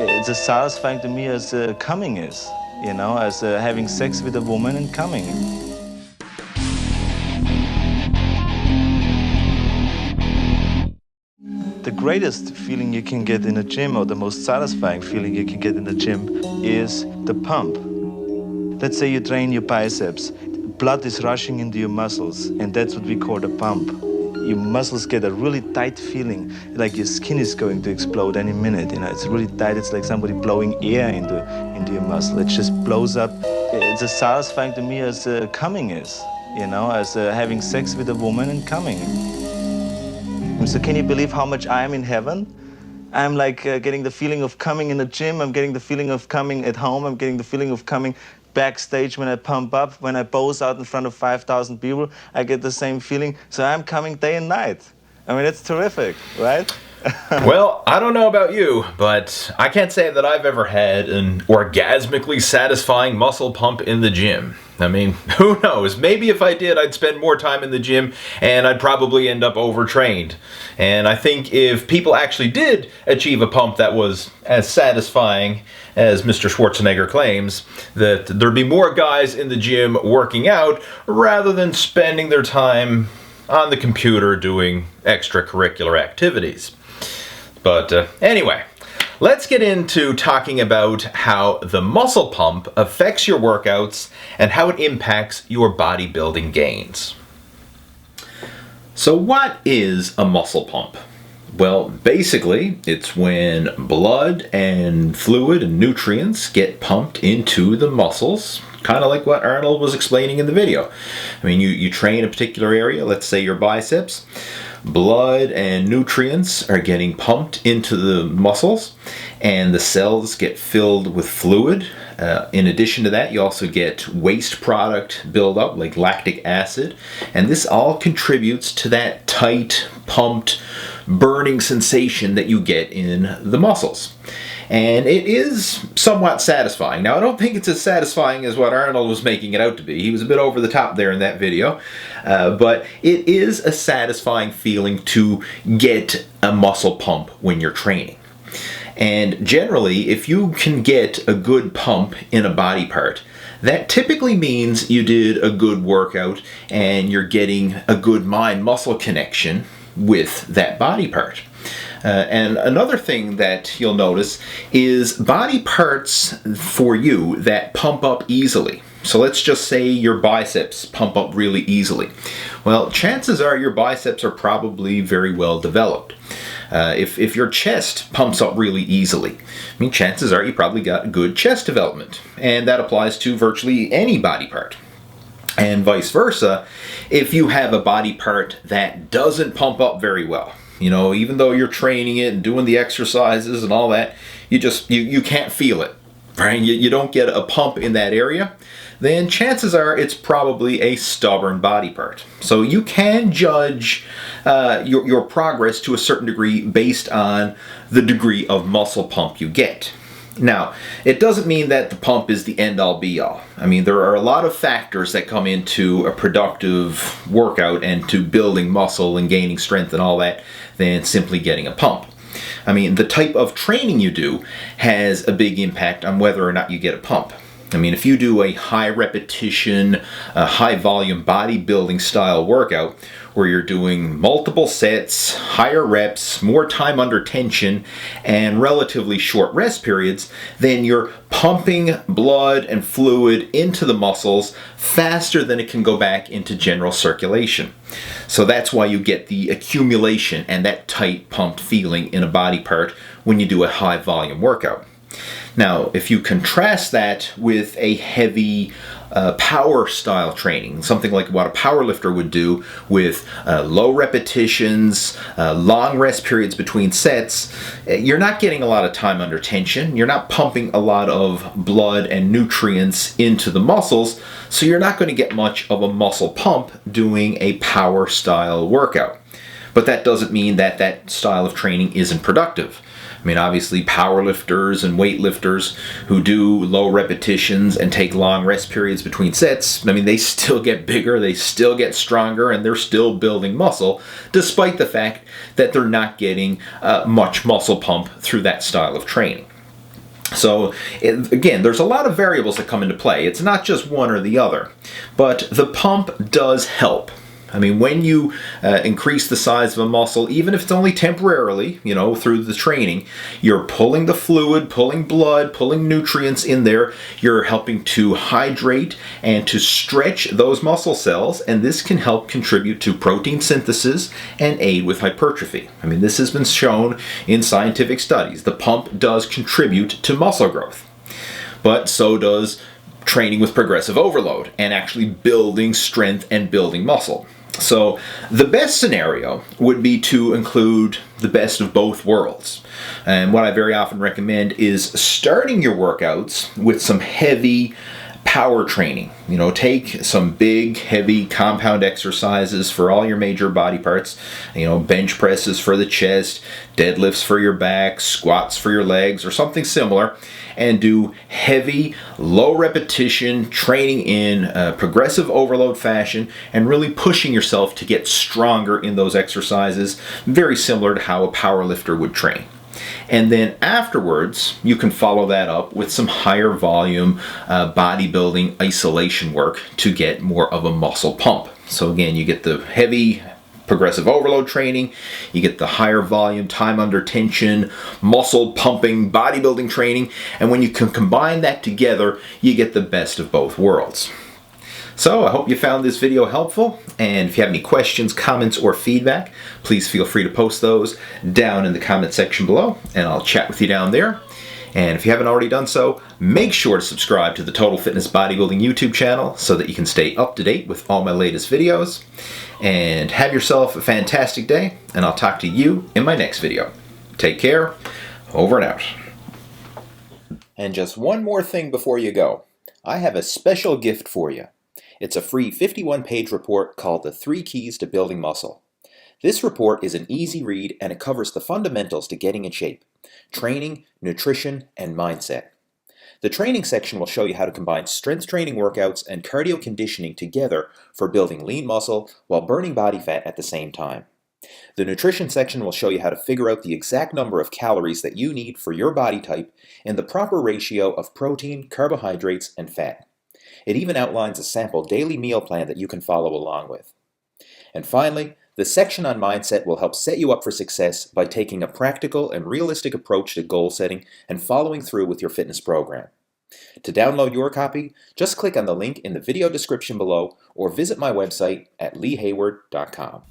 It's as satisfying to me as coming is, as having sex with a woman and coming. The greatest feeling you can get in a gym, or the most satisfying feeling you can get in the gym, is the pump. Let's say you train your biceps. Blood is rushing into your muscles, and that's what we call the pump. Your muscles get a really tight feeling, like your skin is going to explode any minute. It's really tight. It's like somebody blowing air into your muscle. It just blows up. It's as satisfying to me as coming is, as having sex with a woman and coming. So can you believe how much I am in heaven? I'm like getting the feeling of coming in the gym. I'm getting the feeling of coming at home. I'm getting the feeling of coming backstage when I pump up, when I pose out in front of 5,000 people. I get the same feeling. So I'm coming day and night. I mean, it's terrific, right? Well, I don't know about you, but I can't say that I've ever had an orgasmically satisfying muscle pump in the gym. I mean, who knows? Maybe if I did, I'd spend more time in the gym and I'd probably end up overtrained. And I think if people actually did achieve a pump that was as satisfying as Mr. Schwarzenegger claims, that there'd be more guys in the gym working out rather than spending their time on the computer doing extracurricular activities. But anyway, let's get into talking about how the muscle pump affects your workouts and how it impacts your bodybuilding gains. So what is a muscle pump? Well, basically, it's when blood and fluid and nutrients get pumped into the muscles, kind of like what Arnold was explaining in the video. I mean, you train a particular area, let's say your biceps. Blood and nutrients are getting pumped into the muscles, and the cells get filled with fluid. In addition to that, you also get waste product buildup like lactic acid, and this all contributes to that tight, pumped, burning sensation that you get in the muscles. And it is somewhat satisfying. Now, I don't think it's as satisfying as what Arnold was making it out to be. He was a bit over the top there in that video. But it is a satisfying feeling to get a muscle pump when you're training. And generally, if you can get a good pump in a body part, that typically means you did a good workout and you're getting a good mind-muscle connection with that body part. And another thing that you'll notice is body parts for you that pump up easily. So let's just say your biceps pump up really easily. Well, chances are your biceps are probably very well developed. If your chest pumps up really easily, I mean, chances are you probably got good chest development. And that applies to virtually any body part. And vice versa, if you have a body part that doesn't pump up very well, even though you're training it and doing the exercises and all that, you can't feel it, right? You don't get a pump in that area, then chances are it's probably a stubborn body part. So you can judge your progress to a certain degree based on the degree of muscle pump you get. Now, it doesn't mean that the pump is the end-all be-all. I mean, there are a lot of factors that come into a productive workout and to building muscle and gaining strength and all that than simply getting a pump. I mean, the type of training you do has a big impact on whether or not you get a pump. I mean, if you do a high repetition, high volume bodybuilding style workout where you're doing multiple sets, higher reps, more time under tension, and relatively short rest periods, then you're pumping blood and fluid into the muscles faster than it can go back into general circulation. So that's why you get the accumulation and that tight pumped feeling in a body part when you do a high volume workout. Now, if you contrast that with a heavy power style training, something like what a power lifter would do with low repetitions, long rest periods between sets, you're not getting a lot of time under tension. You're not pumping a lot of blood and nutrients into the muscles, so you're not going to get much of a muscle pump doing a power style workout. But that doesn't mean that that style of training isn't productive. I mean, obviously, powerlifters and weightlifters who do low repetitions and take long rest periods between sets, I mean, they still get bigger, they still get stronger, and they're still building muscle, despite the fact that they're not getting much muscle pump through that style of training. So again, there's a lot of variables that come into play. It's not just one or the other, but the pump does help. I mean, when you increase the size of a muscle, even if it's only temporarily, through the training, you're pulling the fluid, pulling blood, pulling nutrients in there. You're helping to hydrate and to stretch those muscle cells, and this can help contribute to protein synthesis and aid with hypertrophy. I mean, this has been shown in scientific studies. The pump does contribute to muscle growth, but so does training with progressive overload and actually building strength and building muscle. So the best scenario would be to include the best of both worlds. And what I very often recommend is starting your workouts with some heavy power training. Take some big, heavy compound exercises for all your major body parts. Bench presses for the chest, deadlifts for your back, squats for your legs, or something similar. And do heavy, low repetition training in progressive overload fashion and really pushing yourself to get stronger in those exercises, very similar to how a power lifter would train. And then afterwards, you can follow that up with some higher volume bodybuilding isolation work to get more of a muscle pump. So again, you get the heavy progressive overload training, you get the higher volume, time under tension, muscle pumping, bodybuilding training, and when you can combine that together, you get the best of both worlds. So I hope you found this video helpful, and if you have any questions, comments, or feedback, please feel free to post those down in the comment section below, and I'll chat with you down there. And if you haven't already done so, make sure to subscribe to the Total Fitness Bodybuilding YouTube channel so that you can stay up to date with all my latest videos. And have yourself a fantastic day, and I'll talk to you in my next video. Take care, over and out. And just one more thing before you go. I have a special gift for you. It's a free 51-page report called The 3 Keys to Building Muscle. This report is an easy read, and it covers the fundamentals to getting in shape: training, nutrition, and mindset. The training section will show you how to combine strength training workouts and cardio conditioning together for building lean muscle while burning body fat at the same time. The nutrition section will show you how to figure out the exact number of calories that you need for your body type and the proper ratio of protein, carbohydrates, and fat. It even outlines a sample daily meal plan that you can follow along with. And finally, the section on mindset will help set you up for success by taking a practical and realistic approach to goal setting and following through with your fitness program. To download your copy, just click on the link in the video description below or visit my website at leehayward.com.